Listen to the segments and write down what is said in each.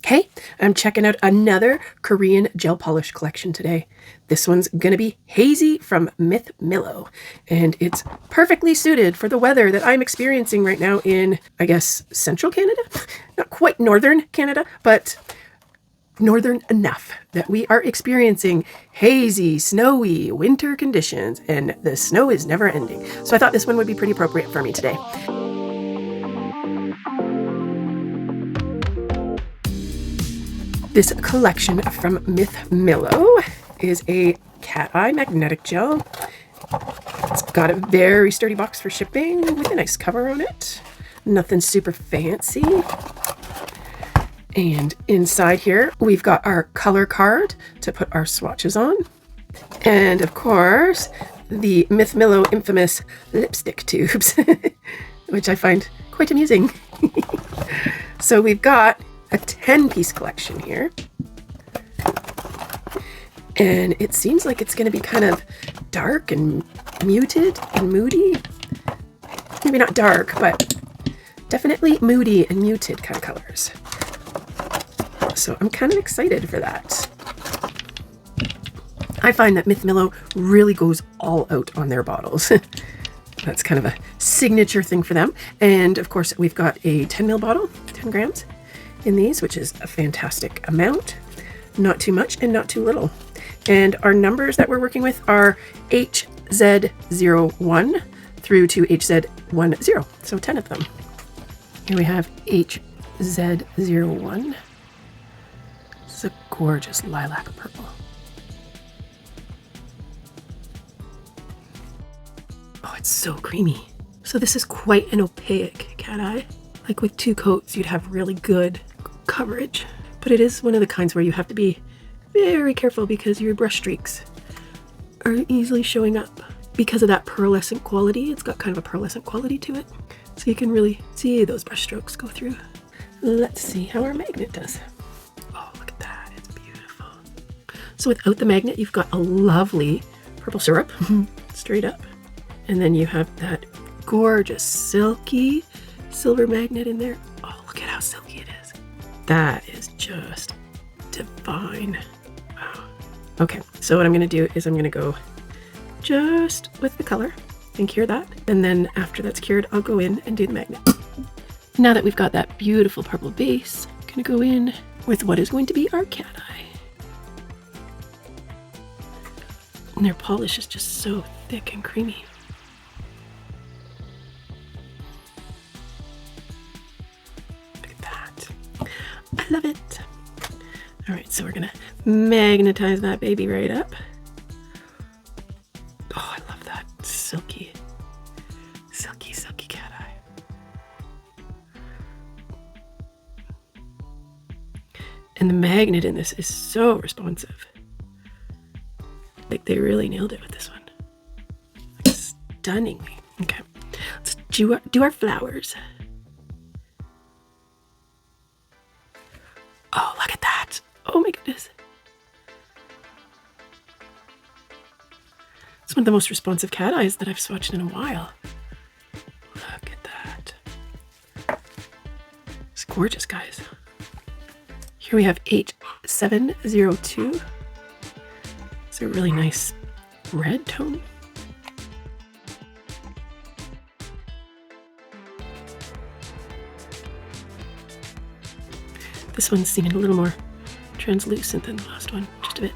Okay, I'm checking out another Korean gel polish collection today. This one's gonna be Hazy from Mithmillo, and it's perfectly suited for the weather that I'm experiencing right now in, I guess, central Canada? Not quite northern Canada, but northern enough that we are experiencing hazy, snowy winter conditions, and the snow is never ending. So I thought this one would be pretty appropriate for me today. This collection from Mithmillo is a cat eye magnetic gel. It's got a very sturdy box for shipping with a nice cover on it. Nothing super fancy. And inside here, we've got our color card to put our swatches on. And of course, the Mithmillo infamous lipstick tubes, which I find quite amusing. So we've got a 10-piece collection here. And it seems like it's going to be kind of dark and muted and moody. Maybe not dark, but definitely moody and muted kind of colors. So I'm kind of excited for that. I find that Mithmillo really goes all out on their bottles. That's kind of a signature thing for them. And of course, we've got a 10 ml bottle, 10 grams in these, which is a fantastic amount. Not too much and not too little. And our numbers that we're working with are HZ01 through to HZ10. So 10 of them. Here we have HZ01. This is a gorgeous lilac purple. Oh, it's so creamy. So this is quite an opaque cat eye. Like with 2 coats, you'd have really good coverage. But it is one of the kinds where you have to be very careful because your brush streaks are easily showing up. Because of that pearlescent quality, it's got kind of a pearlescent quality to it. So you can really see those brush strokes go through. Let's see how our magnet does. Oh, look at that, it's beautiful. So without the magnet, you've got a lovely purple syrup, straight up. And then you have that gorgeous silky silver magnet in there. Oh, look at how silky it is. That is just divine. Wow. Okay, so what I'm gonna do is I'm gonna go just with the color and cure that. And then after that's cured, I'll go in and do the magnet. Now that we've got that beautiful purple base, I'm gonna go in with what is going to be our cat eye. And their polish is just so thick and creamy. I love it. All right, so we're gonna magnetize that baby right up. Oh, I love that silky, silky, silky cat eye. And the magnet in this is so responsive. Like they really nailed it with this one. Like, stunningly. Okay, let's do our flowers. Oh, look at that. Oh my goodness. It's one of the most responsive cat eyes that I've swatched in a while. Look at that. It's gorgeous, guys. Here we have H702. It's a really nice red tone. This one's seeming a little more translucent than the last one, just a bit.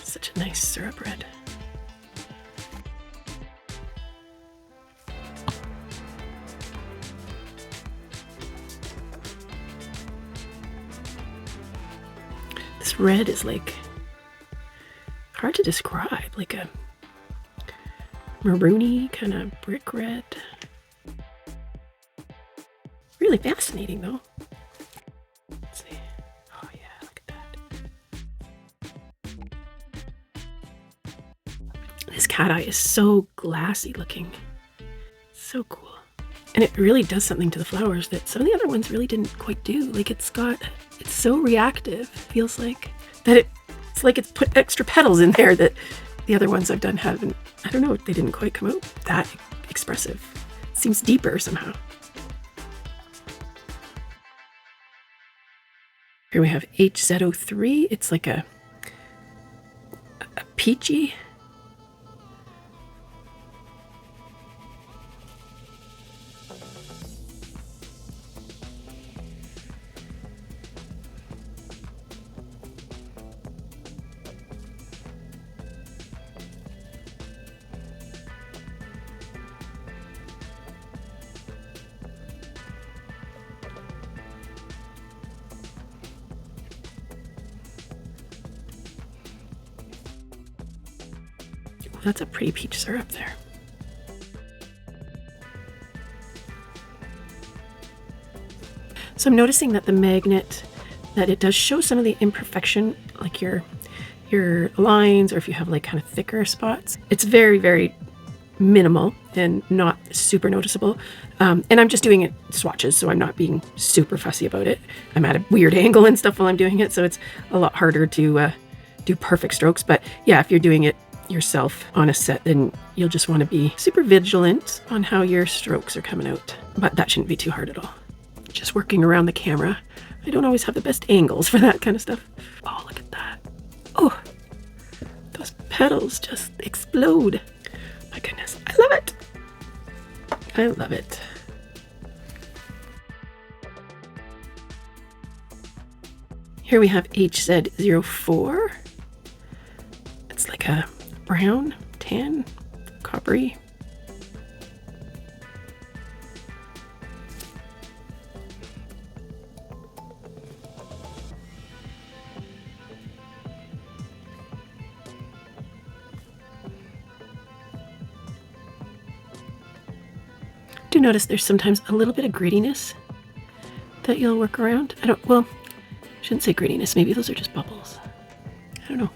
Such a nice syrup red. This red is like hard to describe, like a maroony kind of brick red. Really fascinating though. Let's see. Oh yeah, look at that. This cat eye is so glassy looking. So cool. And it really does something to the flowers that some of the other ones really didn't quite do. Like it's so reactive, feels like. that it's like it's put extra petals in there that the other ones I've done haven't. I don't know, they didn't quite come out that expressive. It seems deeper somehow. Here we have HZ03. It's like a peachy. That's a pretty peach syrup there. So I'm noticing that the magnet, that it does show some of the imperfection, like your lines, or if you have like kind of thicker spots. It's very, very minimal and not super noticeable. And I'm just doing it swatches, so I'm not being super fussy about it. I'm at a weird angle and stuff while I'm doing it, so it's a lot harder to do perfect strokes. But yeah, if you're doing it yourself on a set, then you'll just want to be super vigilant on how your strokes are coming out. But that shouldn't be too hard at all. Just working around the camera. I don't always have the best angles for that kind of stuff. Oh, look at that. Oh, those petals just explode. My goodness, I love it. I love it. Here we have HZ04. It's like a brown, tan, coppery. Do notice there's sometimes a little bit of grittiness that you'll work around. Well, I shouldn't say grittiness, maybe those are just bubbles. I don't know.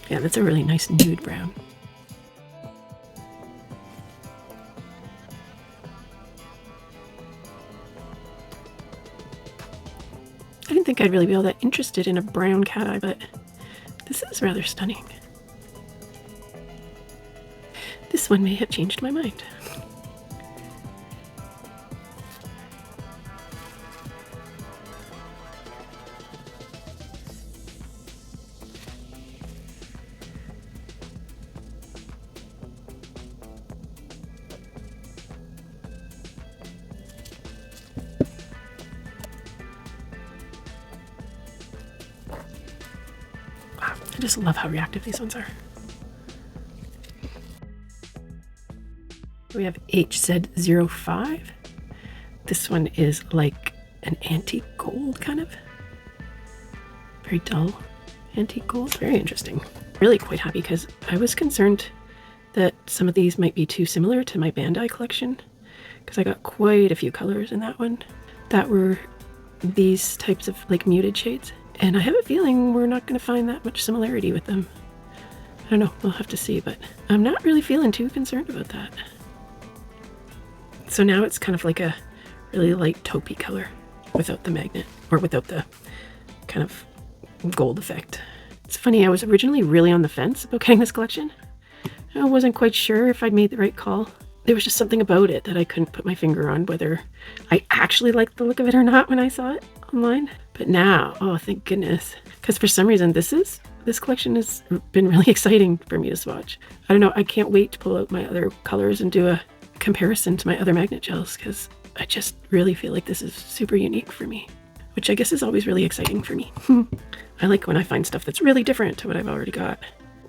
Yeah, that's a really nice nude brown. I didn't think I'd really be all that interested in a brown cat eye, but this is rather stunning. This one may have changed my mind. I just love how reactive these ones are. We have HZ05. This one is like an antique gold kind of. Very dull antique gold. Very interesting. Really quite happy because I was concerned that some of these might be too similar to my Bandai collection, because I got quite a few colors in that one that were these types of like muted shades. And I have a feeling we're not going to find that much similarity with them. I don't know, we'll have to see, but I'm not really feeling too concerned about that. So now it's kind of like a really light taupey color without the magnet, or without the kind of gold effect. It's funny, I was originally really on the fence about getting this collection. I wasn't quite sure if I'd made the right call. There was just something about it that I couldn't put my finger on whether I actually liked the look of it or not when I saw it online. But now, oh thank goodness, because for some reason this collection has been really exciting for me to swatch. I don't know, I can't wait to pull out my other colors and do a comparison to my other magnet gels, because I just really feel like this is super unique for me, which I guess is always really exciting for me. I like when I find stuff that's really different to what I've already got,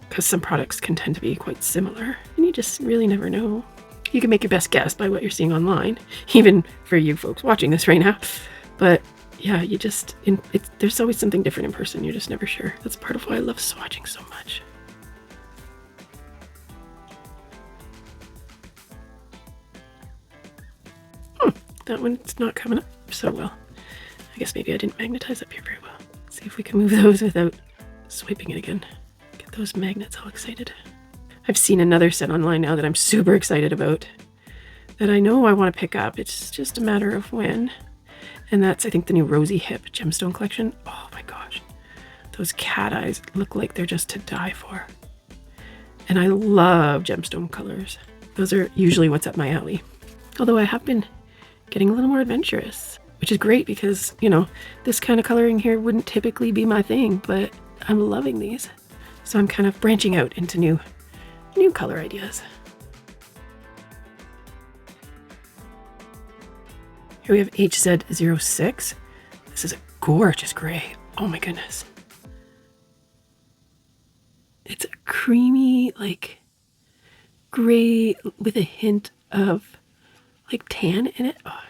because some products can tend to be quite similar and you just really never know. You can make your best guess by what you're seeing online, even for you folks watching this right now. But yeah, you just, there's always something different in person. You're just never sure. That's part of why I love swatching so much. that one's not coming up so well. I guess maybe I didn't magnetize up here very well. Let's see if we can move those without swiping it again. Get those magnets all excited. I've seen another set online now that I'm super excited about, that I know I want to pick up. It's just a matter of when. And that's, I think, the new Rosy Hip gemstone collection. Oh my gosh. Those cat eyes look like they're just to die for. And I love gemstone colors. Those are usually what's up my alley. Although I have been getting a little more adventurous, which is great because, you know, this kind of coloring here wouldn't typically be my thing, but I'm loving these. So I'm kind of branching out into new color ideas. Here we have HZ06. This is a gorgeous gray. Oh my goodness. It's a creamy, like, gray with a hint of, like, tan in it. Oh,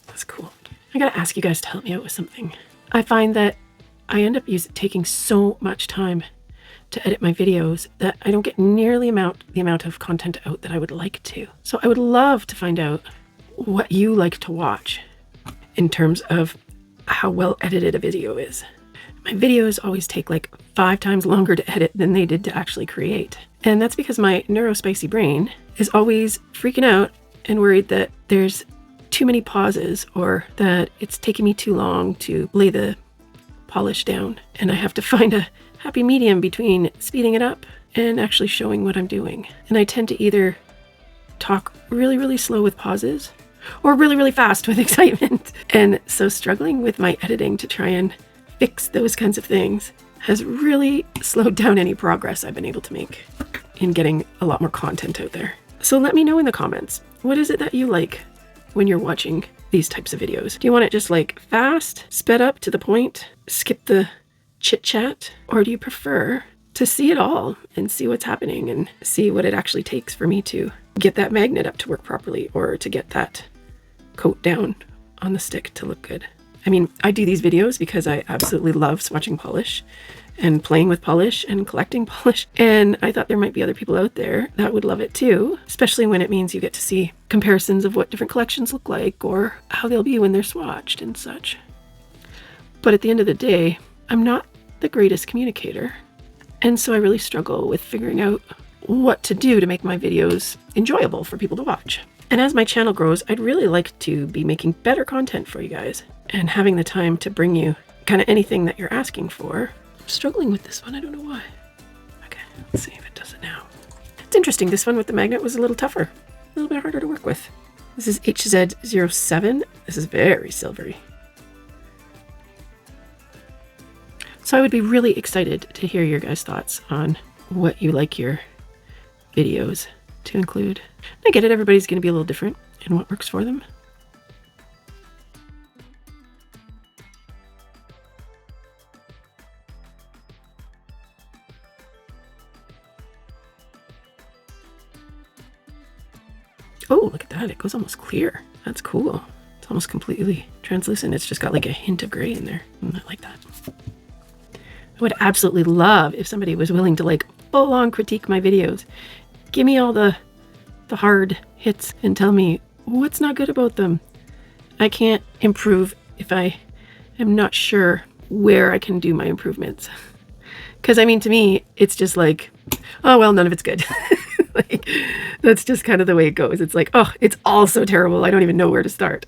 that's cool. I gotta ask you guys to help me out with something. I find that I end up taking so much time to edit my videos that I don't get nearly the amount of content out that I would like to. So I would love to find out what you like to watch in terms of how well edited a video is. My videos always take like 5 times longer to edit than they did to actually create. And that's because my neurospicy brain is always freaking out and worried that there's too many pauses or that it's taking me too long to lay the polish down. And I have to find a happy medium between speeding it up and actually showing what I'm doing. And I tend to either talk really, really slow with pauses or really, really fast with excitement. And so struggling with my editing to try and fix those kinds of things has really slowed down any progress I've been able to make in getting a lot more content out there. So let me know in the comments, what is it that you like when you're watching these types of videos? Do you want it just like fast, sped up to the point, skip the chit chat? Or do you prefer to see it all and see what's happening and see what it actually takes for me to get that magnet up to work properly or to get that coat down on the stick to look good? I mean, I do these videos because I absolutely love swatching polish and playing with polish and collecting polish. And I thought there might be other people out there that would love it too, especially when it means you get to see comparisons of what different collections look like or how they'll be when they're swatched and such. But at the end of the day, I'm not the greatest communicator. And so I really struggle with figuring out what to do to make my videos enjoyable for people to watch. And as my channel grows, I'd really like to be making better content for you guys and having the time to bring you kind of anything that you're asking for. I'm struggling with this one, I don't know why. Okay, let's see if it does it now. It's interesting, this one with the magnet was a little tougher, a little bit harder to work with. This is HZ07. This is very silvery. So I would be really excited to hear your guys' thoughts on what you like your videos to include. I get it, everybody's going to be a little different in what works for them. Oh, look at that. It goes almost clear. That's cool. It's almost completely translucent. It's just got like a hint of gray in there. I like that. I would absolutely love if somebody was willing to like full on critique my videos. Give me all the hard hits and tell me what's not good about them. I can't improve if I am not sure where I can do my improvements. Because I mean, to me, it's just like, oh, well, none of it's good. Like, that's just kind of the way it goes. It's like, oh, it's all so terrible. I don't even know where to start.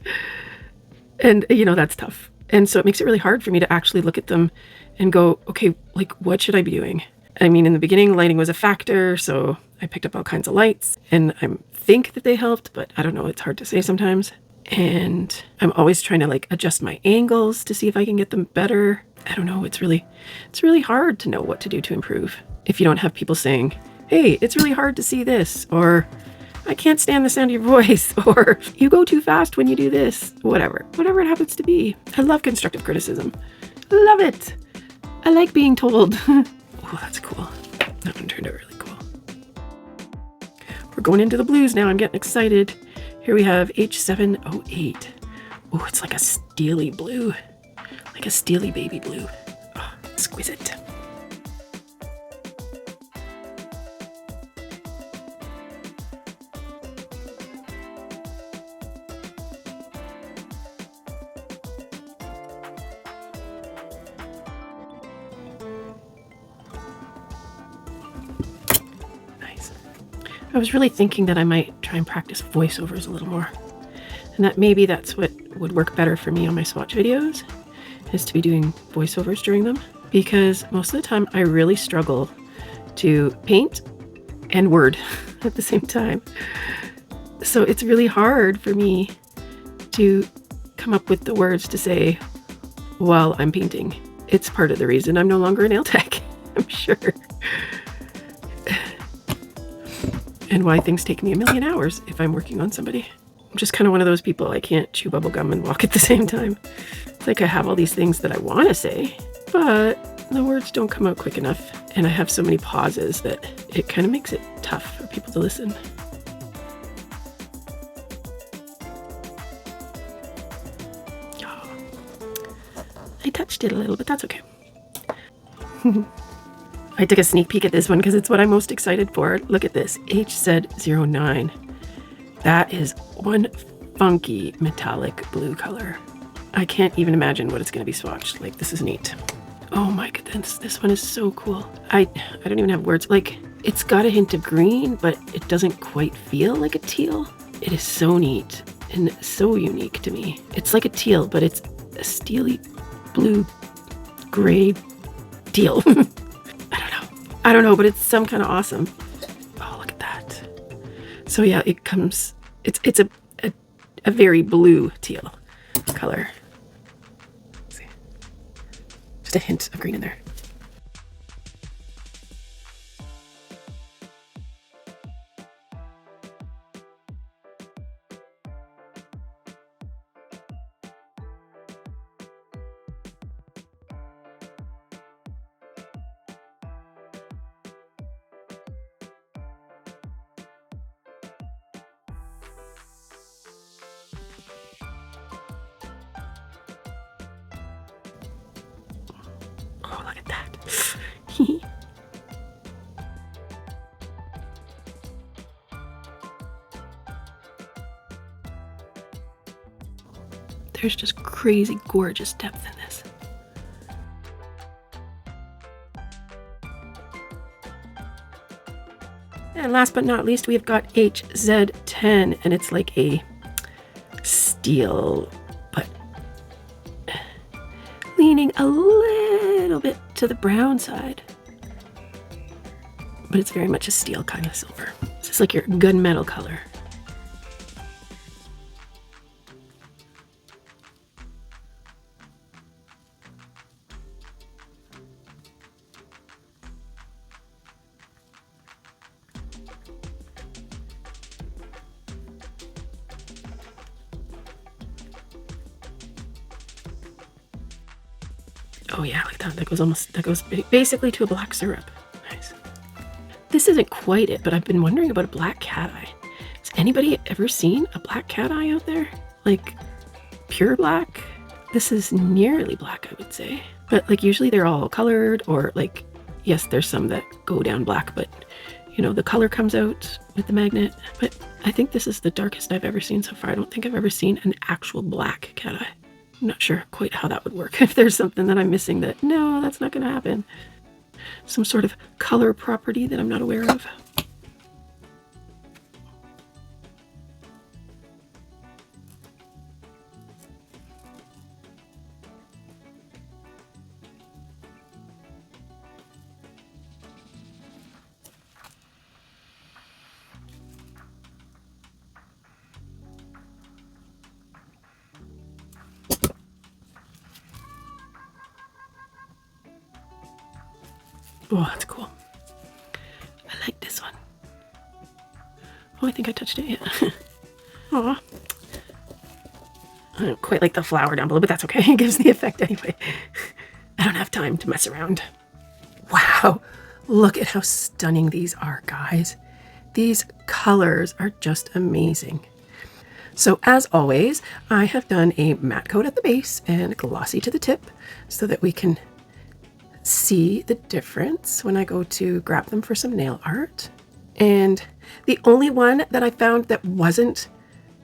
And, you know, that's tough. And so it makes it really hard for me to actually look at them and go, okay, like, what should I be doing? I mean, in the beginning, lighting was a factor. So I picked up all kinds of lights and I think that they helped, but I don't know. It's hard to say sometimes. And I'm always trying to like adjust my angles to see if I can get them better. I don't know. It's really hard to know what to do to improve if you don't have people saying, hey, it's really hard to see this, or I can't stand the sound of your voice, or you go too fast when you do this, whatever it happens to be. I love constructive criticism. Love it. I like being told. Oh, that's cool. That one turned out really cool. We're going into the blues now. I'm getting excited. Here we have H708. Oh, it's like a steely blue, like a steely baby blue. Oh, exquisite. I was really thinking that I might try and practice voiceovers a little more. And that maybe that's what would work better for me on my swatch videos, is to be doing voiceovers during them. Because most of the time I really struggle to paint and word at the same time. So it's really hard for me to come up with the words to say while I'm painting. It's part of the reason I'm no longer a nail tech, I'm sure. And why things take me a million hours if I'm working on somebody. I'm just kind of one of those people, I can't chew bubble gum and walk at the same time. It's like I have all these things that I want to say, but the words don't come out quick enough. And I have so many pauses that it kind of makes it tough for people to listen. I touched it a little, but that's okay. I took a sneak peek at this one because it's what I'm most excited for. Look at this, HZ09. That is one funky metallic blue color. I can't even imagine what it's going to be swatched. Like, this is neat. Oh my goodness, this one is so cool. I don't even have words. Like, it's got a hint of green, but it doesn't quite feel like a teal. It is so neat and so unique to me. It's like a teal, but it's a steely blue, gray teal. I don't know, but it's some kind of awesome. Oh, look at that. So yeah, it comes, it's a very blue teal color. Let's see. Just a hint of green in there. Oh, look at that. There's just crazy gorgeous depth in this. And last but not least, we've got HZ10, and it's like a steel, but leaning a little bit to the brown side. But it's very much a steel kind of silver. This is like your gunmetal color. Oh yeah, like that. That goes basically to a black syrup. Nice. This isn't quite it, but I've been wondering about a black cat eye. Has anybody ever seen a black cat eye out there? Like pure black? This is nearly black, I would say. But like usually they're all colored, or like, yes, there's some that go down black, but you know, the color comes out with the magnet. But I think this is the darkest I've ever seen so far. I don't think I've ever seen an actual black cat eye. I'm not sure quite how that would work. If there's something that I'm missing that, no, that's not going to happen. Some sort of color property that I'm not aware of. Oh, that's cool. I like this one. Oh, I think I touched it yet. Aw. I don't quite like the flower down below, but that's okay. It gives the effect anyway. I don't have time to mess around. Wow. Look at how stunning these are, guys. These colors are just amazing. So as always, I have done a matte coat at the base and glossy to the tip so that we can see the difference when I go to grab them for some nail art. And the only one that I found that wasn't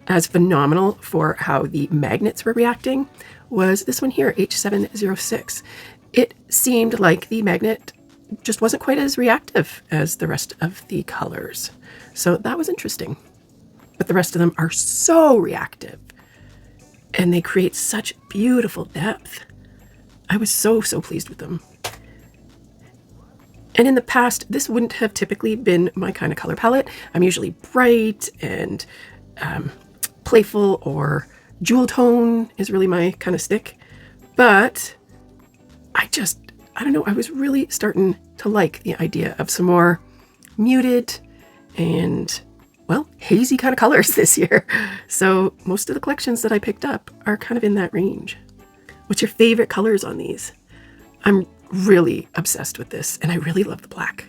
as phenomenal for how the magnets were reacting was this one here, H706. It seemed like the magnet just wasn't quite as reactive as the rest of the colors. So that was interesting. But the rest of them are so reactive and they create such beautiful depth. I was so pleased with them. And in the past, this wouldn't have typically been my kind of color palette. I'm usually bright and playful, or jewel tone is really my kind of stick. But I don't know, I was really starting to like the idea of some more muted and, well, hazy kind of colors this year. So most of the collections that I picked up are kind of in that range. What's your favorite colors on these? I'm really obsessed with this, and I really love the black.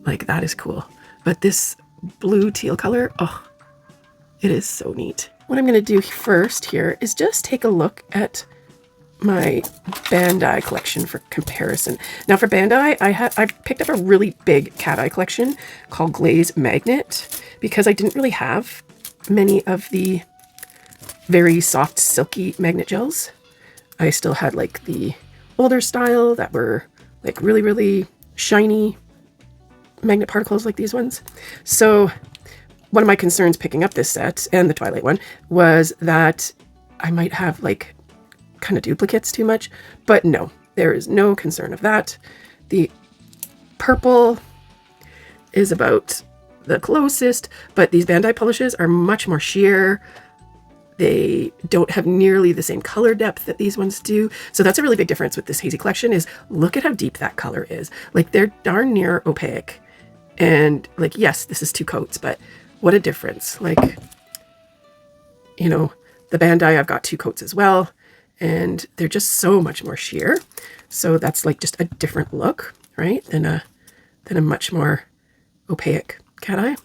Like, that is cool. But this blue teal color, oh, it is so neat. What I'm going to do first here is just take a look at my Bandai collection for comparison. Now for Bandai, I picked up a really big cat eye collection called Glaze Magnet because I didn't really have many of the very soft, silky magnet gels. I still had like the older style that were like really, really shiny magnet particles like these ones. So one of my concerns picking up this set and the Twilight one was that I might have like kind of duplicates too much, but no, there is no concern of that. The purple is about the closest, but these Bandai polishes are much more sheer. They don't have nearly the same color depth that these ones do. So that's a really big difference with this Hazy collection is look at how deep that color is. Like, they're darn near opaque. And like, yes, this is 2 coats, but what a difference. Like, you know, the Bandai, I've got 2 coats as well, and they're just so much more sheer. So that's like just a different look, right? Than a much more opaque cat eye.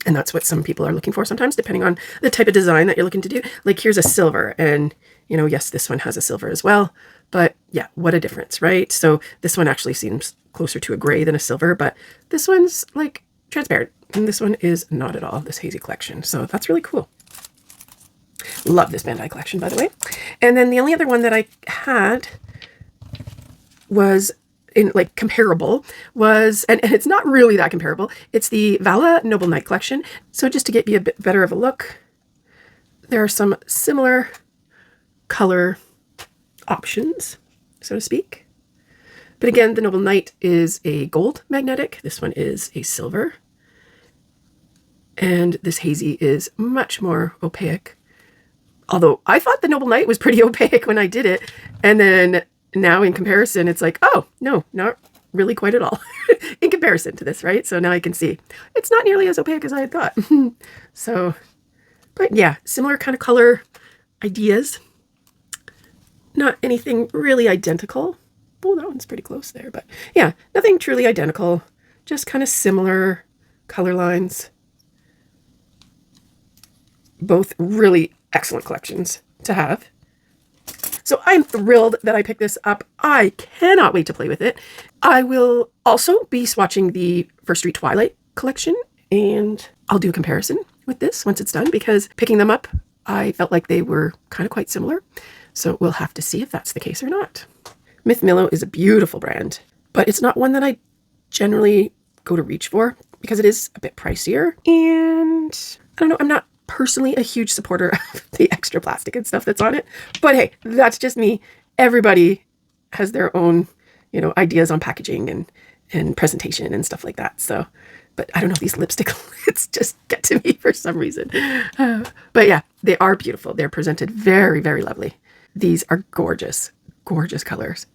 And that's what some people are looking for sometimes, depending on the type of design that you're looking to do. Like, here's a silver, and, you know, yes, this one has a silver as well. But yeah, what a difference, right? So this one actually seems closer to a gray than a silver, but this one's like transparent. And this one is not at all, this Hazy collection. So that's really cool. Love this Bandai collection, by the way. And then the only other one that I had was in like comparable was, and it's not really that comparable, it's the Vala Noble Night collection. So just to get you a bit better of a look, there are some similar color options, so to speak. But again, the Noble Night is a gold magnetic. This one is a silver. And this Hazy is much more opaque. Although I thought the Noble Night was pretty opaque when I did it. And then now in comparison, it's like, oh, no, not really quite at all in comparison to this, right? So now I can see it's not nearly as opaque as I had thought. So, but yeah, similar kind of color ideas. Not anything really identical. Oh, that one's pretty close there, but yeah, nothing truly identical. Just kind of similar color lines. Both really excellent collections to have. So I'm thrilled that I picked this up. I cannot wait to play with it. I will also be swatching the First Street Twilight collection, and I'll do a comparison with this once it's done, because picking them up, I felt like they were kind of quite similar. So we'll have to see if that's the case or not. Mithmillo is a beautiful brand, but it's not one that I generally go to reach for because it is a bit pricier. And I don't know, I'm not personally a huge supporter of the extra plastic and stuff that's on it, but hey, that's just me. Everybody has their own, you know, ideas on packaging and presentation and stuff like that. So, but I don't know, these lipstick lids just get to me for some reason. But yeah, they are beautiful. They're presented very, very lovely. These are gorgeous, gorgeous colors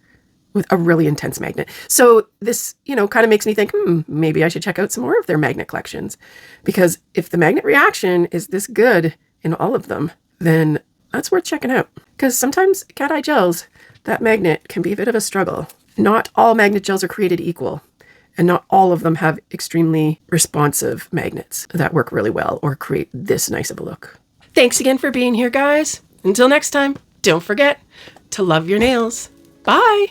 with a really intense magnet. So this, you know, kind of makes me think, maybe I should check out some more of their magnet collections, because if the magnet reaction is this good in all of them, then that's worth checking out. Because sometimes cat eye gels, that magnet can be a bit of a struggle. Not all magnet gels are created equal, and not all of them have extremely responsive magnets that work really well or create this nice of a look. Thanks again for being here, guys. Until next time, don't forget to love your nails. Bye.